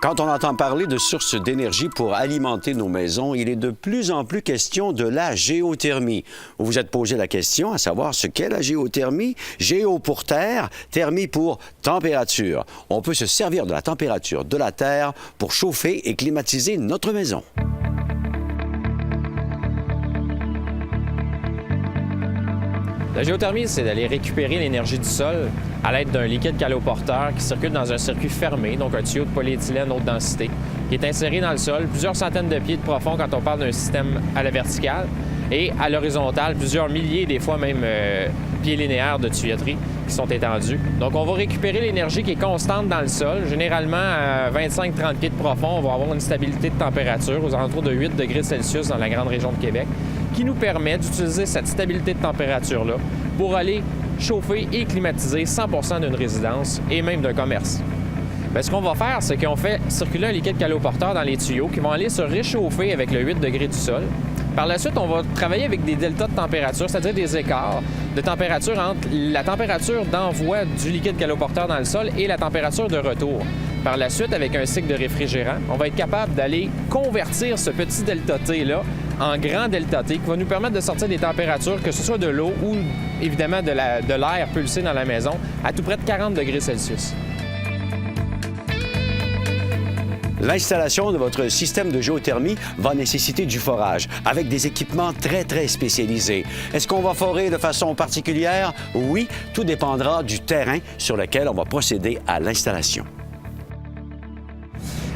Quand on entend parler de sources d'énergie pour alimenter nos maisons, il est de plus en plus question de la géothermie. Vous vous êtes posé la question à savoir ce qu'est la géothermie. Géo pour terre, thermie pour température. On peut se servir de la température de la terre pour chauffer et climatiser notre maison. La géothermie, c'est d'aller récupérer l'énergie du sol à l'aide d'un liquide caloporteur qui circule dans un circuit fermé, donc un tuyau de polyéthylène haute densité, qui est inséré dans le sol, plusieurs centaines de pieds de profond quand on parle d'un système à la verticale, et à l'horizontale, plusieurs milliers, des fois même pieds linéaires de tuyauterie qui sont étendus. Donc, on va récupérer l'énergie qui est constante dans le sol. Généralement, à 25-30 pieds de profond, on va avoir une stabilité de température aux alentours de 8 degrés Celsius dans la grande région de Québec, qui nous permet d'utiliser cette stabilité de température-là pour aller chauffer et climatiser 100% d'une résidence et même d'un commerce. Bien, ce qu'on va faire, c'est qu'on fait circuler un liquide caloporteur dans les tuyaux qui vont aller se réchauffer avec le 8 degrés du sol. Par la suite, on va travailler avec des deltas de température, c'est-à-dire des écarts de température entre la température d'envoi du liquide caloporteur dans le sol et la température de retour. Par la suite, avec un cycle de réfrigérant, on va être capable d'aller convertir ce petit delta T-là en grand delta T qui va nous permettre de sortir des températures, que ce soit de l'eau ou évidemment de l'air pulsé dans la maison, à tout près de 40 degrés Celsius. L'installation de votre système de géothermie va nécessiter du forage, avec des équipements très spécialisés. Est-ce qu'on va forer de façon particulière? Oui, tout dépendra du terrain sur lequel on va procéder à l'installation.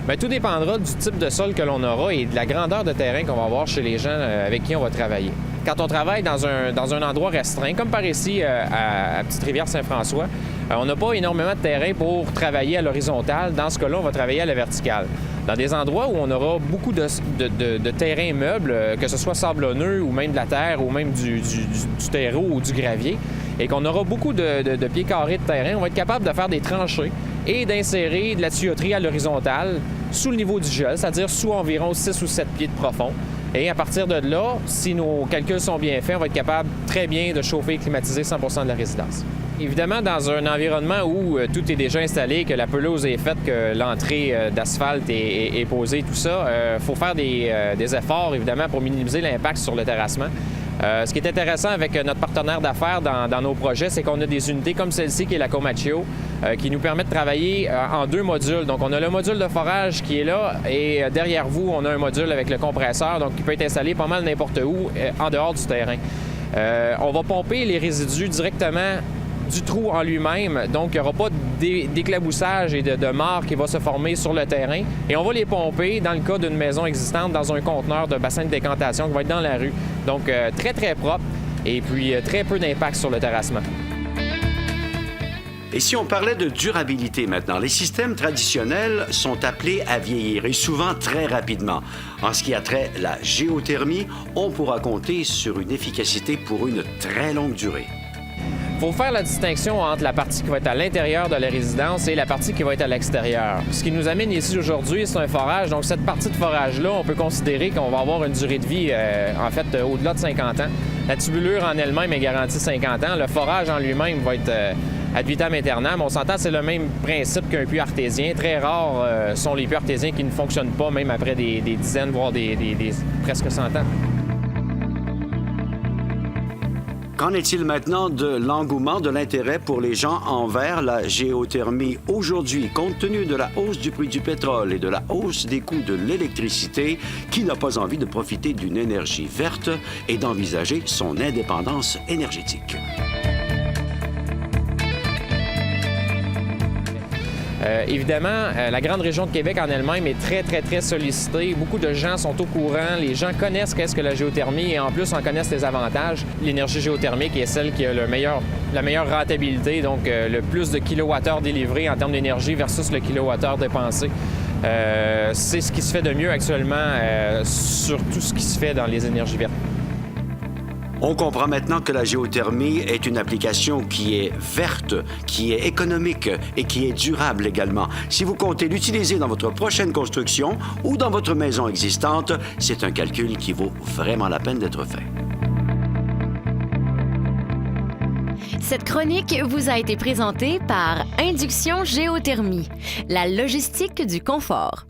Bien, tout dépendra du type de sol que l'on aura et de la grandeur de terrain qu'on va avoir chez les gens avec qui on va travailler. Quand on travaille dans un endroit restreint, comme par ici à Petite-Rivière-Saint-François, on n'a pas énormément de terrain pour travailler à l'horizontale. Dans ce cas-là, on va travailler à la verticale. Dans des endroits où on aura beaucoup de terrain meuble, que ce soit sablonneux ou même de la terre ou même du terreau ou du gravier, et qu'on aura beaucoup de pieds carrés de terrain, on va être capable de faire des tranchées et d'insérer de la tuyauterie à l'horizontale sous le niveau du gel, c'est-à-dire sous environ 6 ou 7 pieds de profond. Et à partir de là, si nos calculs sont bien faits, on va être capable très bien de chauffer et climatiser 100% de la résidence. Évidemment, dans un environnement où tout est déjà installé, que la pelouse est faite, que l'entrée d'asphalte est posée, tout ça, il faut faire des efforts, évidemment, pour minimiser l'impact sur le terrassement. Ce qui est intéressant avec notre partenaire d'affaires dans nos projets, c'est qu'on a des unités comme celle-ci, qui est la Comaccio, qui nous permet de travailler en 2 modules. Donc, on a le module de forage qui est là et derrière vous, on a un module avec le compresseur, donc qui peut être installé pas mal n'importe où, en dehors du terrain. On va pomper les résidus directement du trou en lui-même, donc il n'y aura pas d'éclaboussage et de marre qui va se former sur le terrain. Et on va les pomper, dans le cas d'une maison existante, dans un conteneur de bassin de décantation qui va être dans la rue. Donc très propre et puis très peu d'impact sur le terrassement. Et si on parlait de durabilité maintenant, les systèmes traditionnels sont appelés à vieillir et souvent très rapidement. En ce qui a trait à la géothermie, on pourra compter sur une efficacité pour une très longue durée. Il faut faire la distinction entre la partie qui va être à l'intérieur de la résidence et la partie qui va être à l'extérieur. Ce qui nous amène ici aujourd'hui, c'est un forage. Donc, cette partie de forage-là, on peut considérer qu'on va avoir une durée de vie, au-delà de 50 ans. La tubulure en elle-même est garantie 50 ans. Le forage en lui-même va être ad vitam aeternam. On s'entend, c'est le même principe qu'un puits artésien. Très rares sont les puits artésiens qui ne fonctionnent pas, même après des dizaines, voire des presque 100 ans. Qu'en est-il maintenant de l'engouement, de l'intérêt pour les gens envers la géothermie aujourd'hui, compte tenu de la hausse du prix du pétrole et de la hausse des coûts de l'électricité, qui n'a pas envie de profiter d'une énergie verte et d'envisager son indépendance énergétique? Évidemment, la grande région de Québec en elle-même est très sollicitée. Beaucoup de gens sont au courant. Les gens connaissent qu'est-ce que la géothermie et en plus en connaissent les avantages. L'énergie géothermique est celle qui a la meilleure rentabilité, donc le plus de kilowattheures délivrés en termes d'énergie versus le kilowattheure dépensé. C'est ce qui se fait de mieux actuellement sur tout ce qui se fait dans les énergies vertes. On comprend maintenant que la géothermie est une application qui est verte, qui est économique et qui est durable également. Si vous comptez l'utiliser dans votre prochaine construction ou dans votre maison existante, c'est un calcul qui vaut vraiment la peine d'être fait. Cette chronique vous a été présentée par Induction Géothermie, la logistique du confort.